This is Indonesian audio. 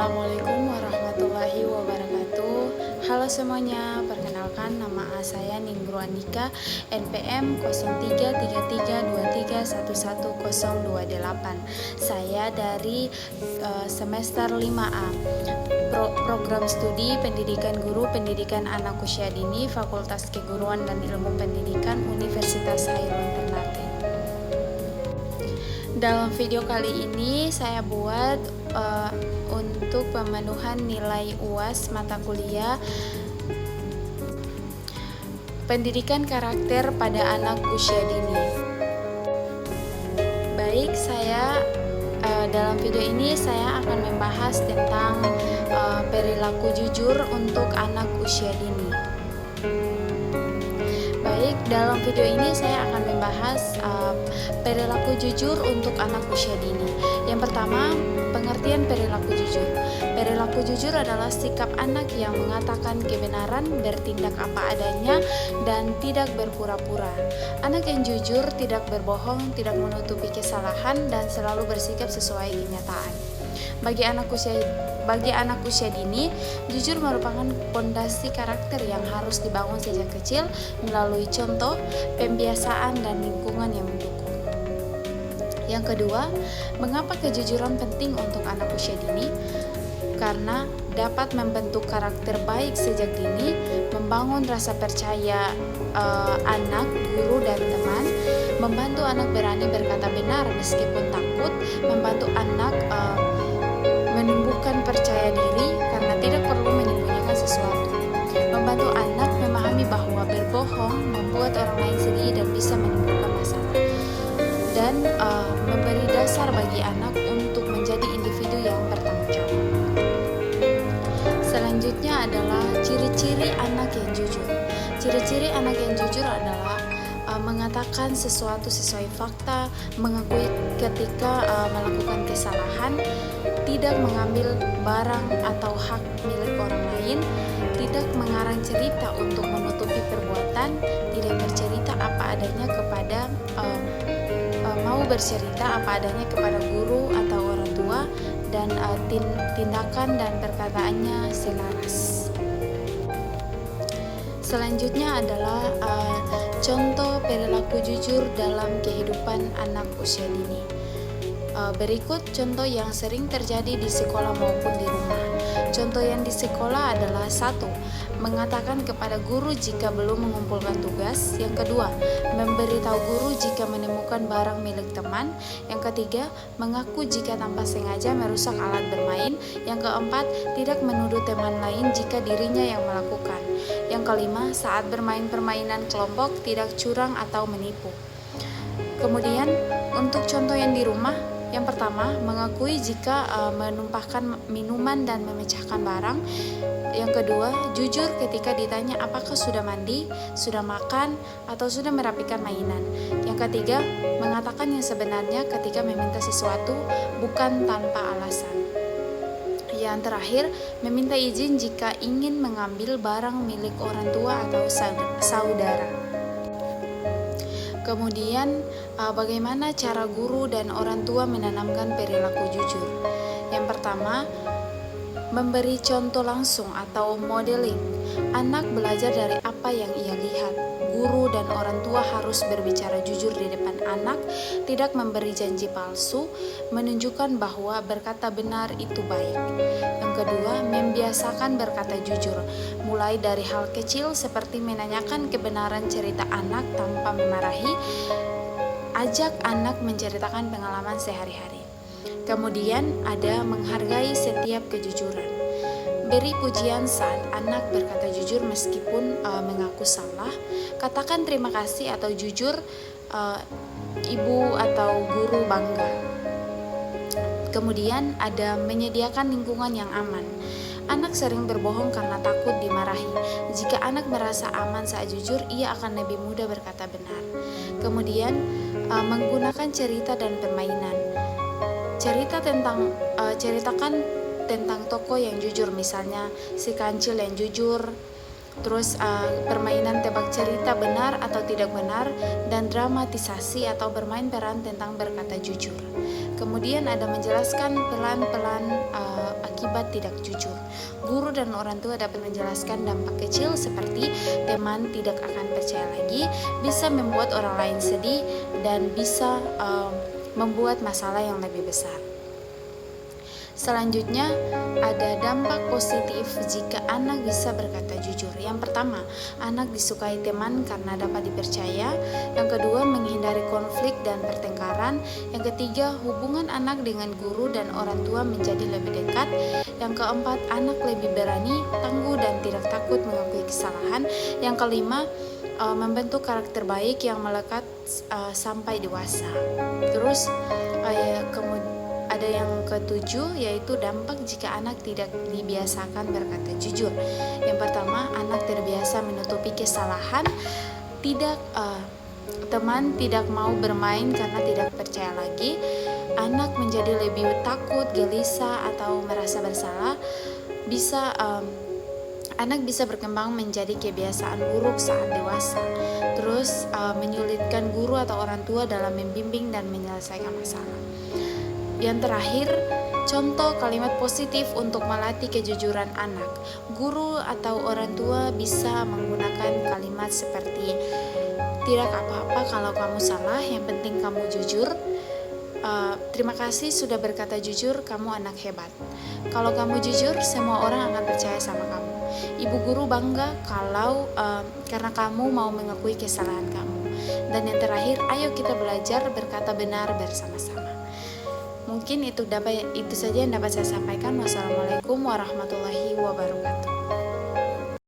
Assalamualaikum warahmatullahi wabarakatuh. Halo semuanya, perkenalkan nama saya Ninggru Andika, NPM 033323111028. Saya dari semester 5A, program studi Pendidikan Guru Pendidikan Anak Usia Dini, Fakultas Keguruan dan Ilmu Pendidikan Universitas Hairun Ternate. Dalam video kali ini saya buat untuk pemenuhan nilai UAS mata kuliah Pendidikan Karakter pada Anak Usia Dini. Baik, dalam video ini saya akan membahas tentang perilaku jujur untuk anak usia dini. Baik, dalam video ini saya akan membahas perilaku jujur untuk anak usia dini. Yang pertama, pengertian perilaku jujur. Perilaku jujur adalah sikap anak yang mengatakan kebenaran, bertindak apa adanya, dan tidak berpura-pura. Anak yang jujur tidak berbohong, tidak menutupi kesalahan, dan selalu bersikap sesuai kenyataan. Bagi anak usia dini, jujur merupakan fondasi karakter yang harus dibangun sejak kecil melalui contoh, pembiasaan, dan lingkungan yang mendukung. Yang kedua, mengapa kejujuran penting untuk anak usia dini? Karena dapat membentuk karakter baik sejak dini, membangun rasa percaya anak, guru, dan teman, membantu anak berani berkata benar meskipun takut, membantu anak menumbuhkan percaya diri karena tidak perlu menyembunyikan sesuatu, membantu anak memahami bahwa berbohong membuat orang lain sedih dan bisa menimbulkan masalah, dan memberi dasar bagi anak untuk menjadi individu yang bertanggung jawab. Selanjutnya adalah ciri-ciri anak yang jujur. Ciri-ciri anak yang jujur adalah mengatakan sesuatu sesuai fakta, mengakui ketika melakukan kesalahan, tidak mengambil barang atau hak milik orang lain, tidak mengarang cerita untuk menutupi perbuatan, tidak bercerita apa adanya mau bercerita apa adanya kepada guru atau orang tua, dan tindakan dan perkataannya selaras. Selanjutnya adalah contoh perilaku jujur dalam kehidupan anak usia dini. Berikut contoh yang sering terjadi di sekolah maupun di rumah. Contoh yang di sekolah adalah 1. Mengatakan kepada guru jika belum mengumpulkan tugas. Yang kedua, memberitahu guru jika menemukan barang milik teman. Yang ketiga, mengaku jika tanpa sengaja merusak alat bermain. Yang keempat, tidak menuduh teman lain jika dirinya yang melakukan. Yang kelima, saat bermain permainan kelompok tidak curang atau menipu. Kemudian, untuk contoh yang di rumah, yang pertama, mengakui jika menumpahkan minuman dan memecahkan barang. Yang kedua, jujur ketika ditanya apakah sudah mandi, sudah makan, atau sudah merapikan mainan. Yang ketiga, mengatakan yang sebenarnya ketika meminta sesuatu, bukan tanpa alasan. Yang terakhir, meminta izin jika ingin mengambil barang milik orang tua atau saudara. Kemudian, bagaimana cara guru dan orang tua menanamkan perilaku jujur? Yang pertama, memberi contoh langsung atau modeling. Anak belajar dari apa yang ia lihat. Guru dan orang tua harus berbicara jujur di depan anak, tidak memberi janji palsu, menunjukkan bahwa berkata benar itu baik. Yang kedua, membiasakan berkata jujur, mulai dari hal kecil seperti menanyakan kebenaran cerita anak tanpa memarahi, ajak anak menceritakan pengalaman sehari-hari. Kemudian ada menghargai setiap kejujuran. Beri pujian saat anak berkata jujur meskipun mengaku salah. Katakan terima kasih atau jujur, ibu atau guru bangga. Kemudian ada menyediakan lingkungan yang aman. Anak sering berbohong karena takut dimarahi. Jika anak merasa aman saat jujur, ia akan lebih mudah berkata benar. Kemudian menggunakan cerita dan permainan. Ceritakan tentang tokoh yang jujur, misalnya si kancil yang jujur, terus permainan tebak cerita benar atau tidak benar, dan dramatisasi atau bermain peran tentang berkata jujur. Kemudian ada menjelaskan pelan-pelan akibat akibat tidak jujur. Guru dan orang tua dapat menjelaskan dampak kecil seperti teman tidak akan percaya lagi, bisa membuat orang lain sedih, dan bisa membuat masalah yang lebih besar. Selanjutnya, ada dampak positif jika anak bisa berkata jujur. Yang pertama, anak disukai teman karena dapat dipercaya. Yang kedua, menghindari konflik dan pertengkaran. Yang ketiga, hubungan anak dengan guru dan orang tua menjadi lebih dekat. Yang keempat, anak lebih berani, tangguh, dan tidak takut mengakui kesalahan. Yang kelima, membentuk karakter baik yang melekat sampai dewasa. Terus kemudian ada yang ketujuh, yaitu dampak jika anak tidak dibiasakan berkata jujur. Yang pertama, anak terbiasa menutupi kesalahan, teman tidak mau bermain karena tidak percaya lagi, anak menjadi lebih takut, gelisah, atau merasa bersalah. Anak bisa berkembang menjadi kebiasaan buruk saat dewasa. Terus menyulitkan guru atau orang tua dalam membimbing dan menyelesaikan masalah. Yang terakhir, contoh kalimat positif untuk melatih kejujuran anak. Guru atau orang tua bisa menggunakan kalimat seperti, tidak apa-apa kalau kamu salah, yang penting kamu jujur. Terima kasih sudah berkata jujur, kamu anak hebat. Kalau kamu jujur, semua orang akan percaya sama kamu. Ibu guru bangga karena kamu mau mengakui kesalahan kamu. Dan yang terakhir, ayo kita belajar berkata benar bersama-sama. Mungkin itu saja yang dapat saya sampaikan. Wassalamualaikum warahmatullahi wabarakatuh.